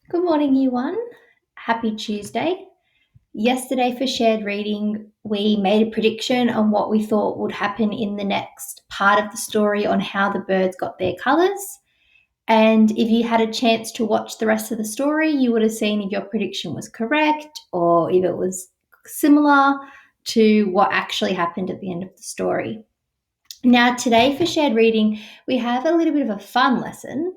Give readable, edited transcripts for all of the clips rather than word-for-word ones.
Good morning, Year One. Happy Tuesday. Yesterday, for shared reading, we made a prediction on what we thought would happen in the next part of the story on how the birds got their colours. And if you had a chance to watch the rest of the story, you would have seen if your prediction was correct or if it was similar to what actually happened at the end of the story. Now, today, for shared reading, we have a little bit of a fun lesson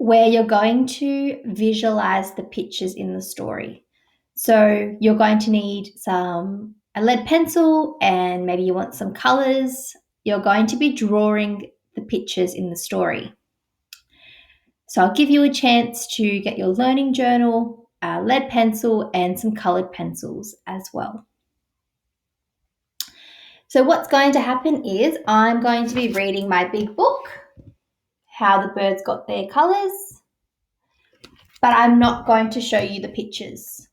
where you're going to visualize the pictures in the story. So you're going to need a lead pencil and maybe you want some colors. You're going to be drawing the pictures in the story. So I'll give you a chance to get your learning journal, a lead pencil, and some colored pencils as well. So what's going to happen is I'm going to be reading my big book, How the Birds Got Their Colors, but I'm not going to show you the pictures.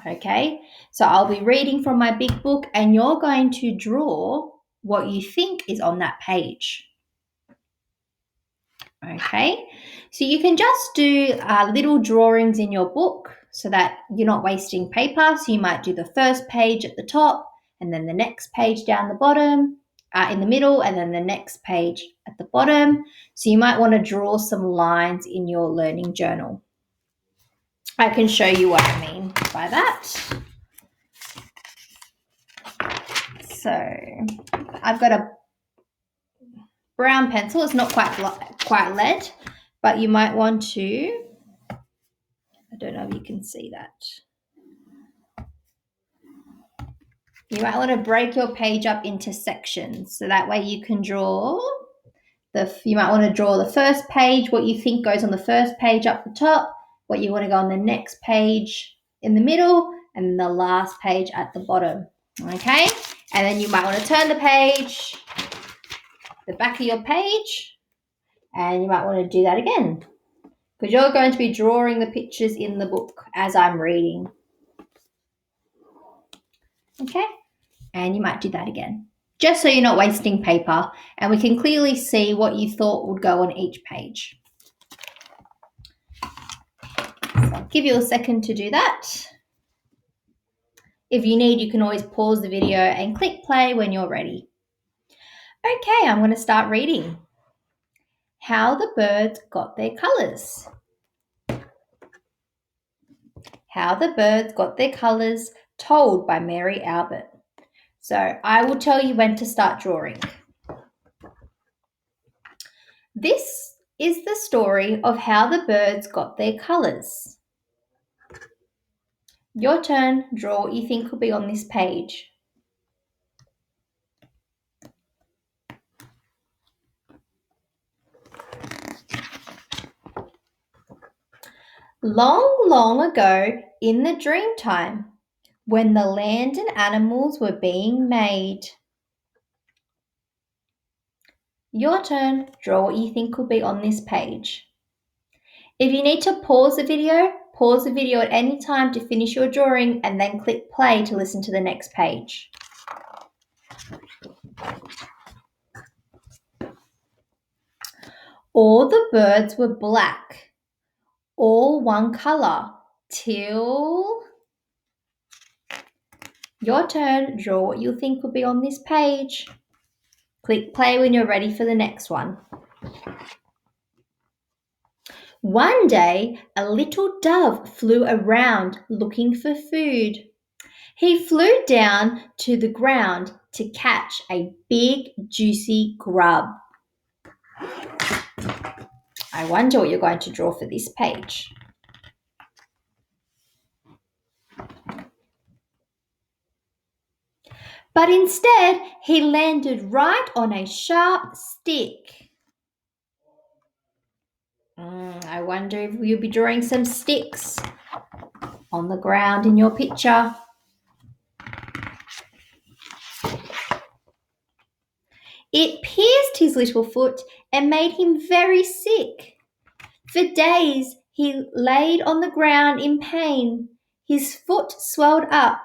Okay, so I'll be reading from my big book and you're going to draw what you think is on that page. Okay, so you can just do little drawings in your book so that you're not wasting paper. So you might do the first page at the top and then the next page down the bottom, in the middle, and then the next page at the bottom. So you might want to draw some lines in your learning journal. I can show you what I mean by that. So I've got a brown pencil. It's not quite lead, but you might want to, I don't know if you can see that. You might want to break your page up into sections so that way you can draw you might want to draw the first page, what you think goes on the first page up the top, what you want to go on the next page in the middle, and the last page at the bottom. Okay, and then you might want to turn the page, the back of your page, and you might want to do that again because you're going to be drawing the pictures in the book as I'm reading. Okay, and you might do that again just so you're not wasting paper and we can clearly see what you thought would go on each page. So I'll give you a second to do that. If you need, you can always pause the video and click play when you're ready. Okay, I'm going to start reading. How the Birds Got Their Colours. How the Birds Got Their Colours, told by Mary Albert. So I will tell you when to start drawing. This is the story of how the birds got their colours. Your turn, draw what you think will be on this page. Long, long ago in the dream time, when the land and animals were being made. Your turn, draw what you think will be on this page. If you need to pause the video at any time to finish your drawing and then click play to listen to the next page. All the birds were black, all one colour, till... Your turn, draw what you think will be on this page. Click play when you're ready for the next one. One day, a little dove flew around looking for food. He flew down to the ground to catch a big, juicy grub. I wonder what you're going to draw for this page. But instead, he landed right on a sharp stick. I wonder if you'll be drawing some sticks on the ground in your picture. It pierced his little foot and made him very sick. For days he laid on the ground in pain. His foot swelled up.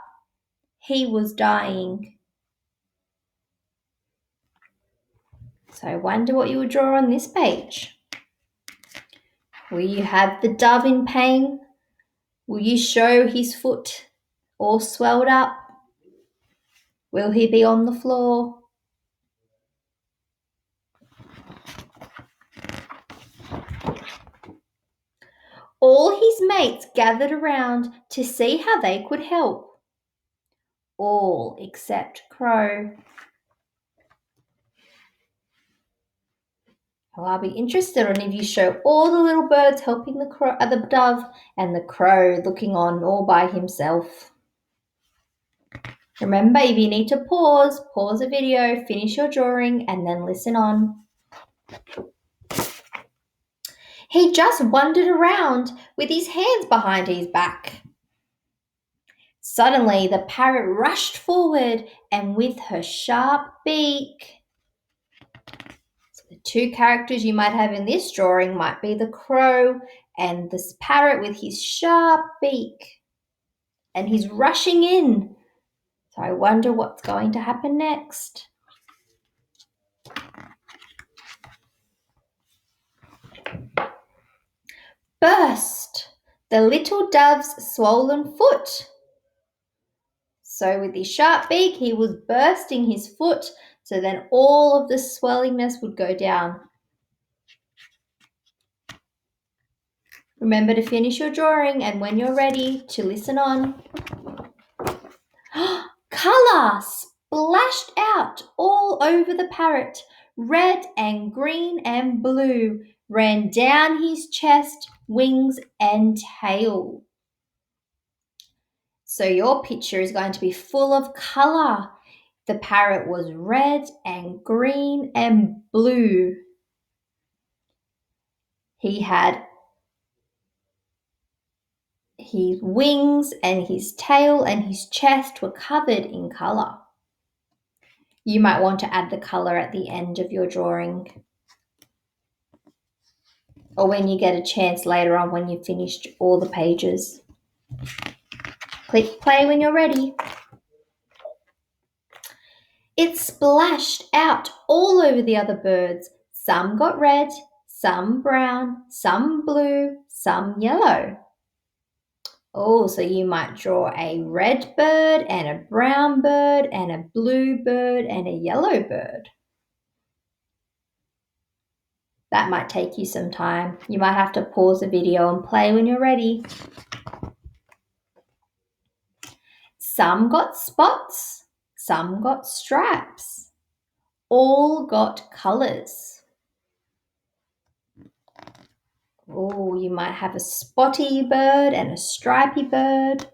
He was dying. So I wonder what you will draw on this page. Will you have the dove in pain? Will you show his foot all swelled up? Will he be on the floor? All his mates gathered around to see how they could help. All except Crow. Well, I'll be interested on if you show all the little birds helping the dove and the crow looking on all by himself. Remember, if you need to pause the video, finish your drawing, and then listen on. He just wandered around with his hands behind his back. Suddenly, the parrot rushed forward and with her sharp beak. So the two characters you might have in this drawing might be the crow and this parrot with his sharp beak. And he's rushing in. So I wonder what's going to happen next. Burst the little dove's swollen foot. So with his sharp beak, he was bursting his foot, so then all of the swellingness would go down. Remember to finish your drawing, and when you're ready, to listen on. Colour splashed out all over the parrot. Red and green and blue ran down his chest, wings and tail. So your picture is going to be full of colour. The parrot was red and green and blue. He had his wings and his tail and his chest were covered in colour. You might want to add the colour at the end of your drawing, or when you get a chance later on when you've finished all the pages. Click play when you're ready. It splashed out all over the other birds. Some got red, some brown, some blue, some yellow. Oh, so you might draw a red bird and a brown bird and a blue bird and a yellow bird. That might take you some time. You might have to pause the video and play when you're ready. Some got spots, some got stripes. All got colours. Oh, you might have a spotty bird and a stripy bird.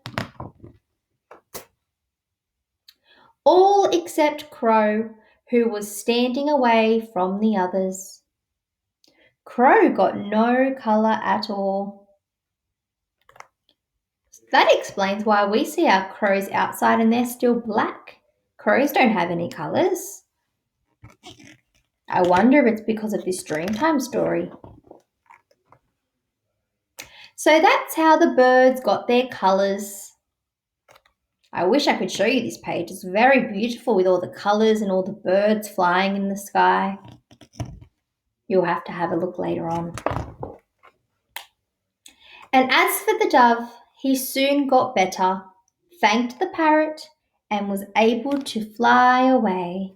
All except Crow, who was standing away from the others. Crow got no colour at all. That explains why we see our crows outside and they're still black. Crows don't have any colours. I wonder if it's because of this Dreamtime story. So that's how the birds got their colours. I wish I could show you this page. It's very beautiful with all the colours and all the birds flying in the sky. You'll have to have a look later on. And as for the dove, he soon got better, thanked the parrot, and was able to fly away.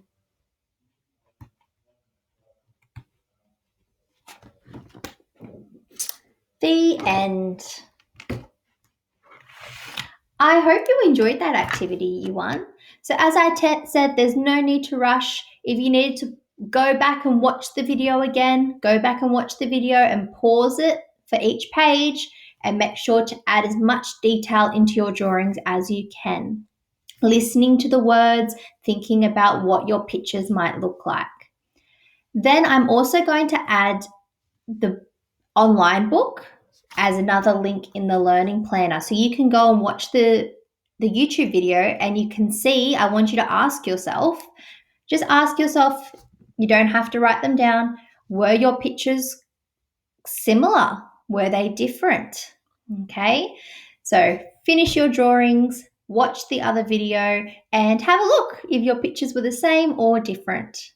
The end. I hope you enjoyed that activity, Year 1. So as I said, there's no need to rush. If you need to go back and watch the video again, go back and watch the video and pause it for each page and make sure to add as much detail into your drawings as you can. Listening to the words, thinking about what your pictures might look like. Then I'm also going to add the online book as another link in the learning planner. So you can go and watch the YouTube video and you can see, I want you to ask yourself, you don't have to write them down, were your pictures similar? Were they different? Okay, so finish your drawings, watch the other video and have a look if your pictures were the same or different.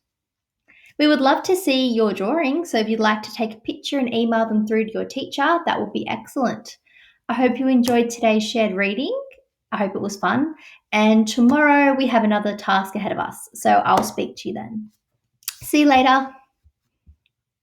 We would love to see your drawings, so if you'd like to take a picture and email them through to your teacher, that would be excellent. I hope you enjoyed today's shared reading. I hope it was fun. And tomorrow we have another task ahead of us, so I'll speak to you then. See you later.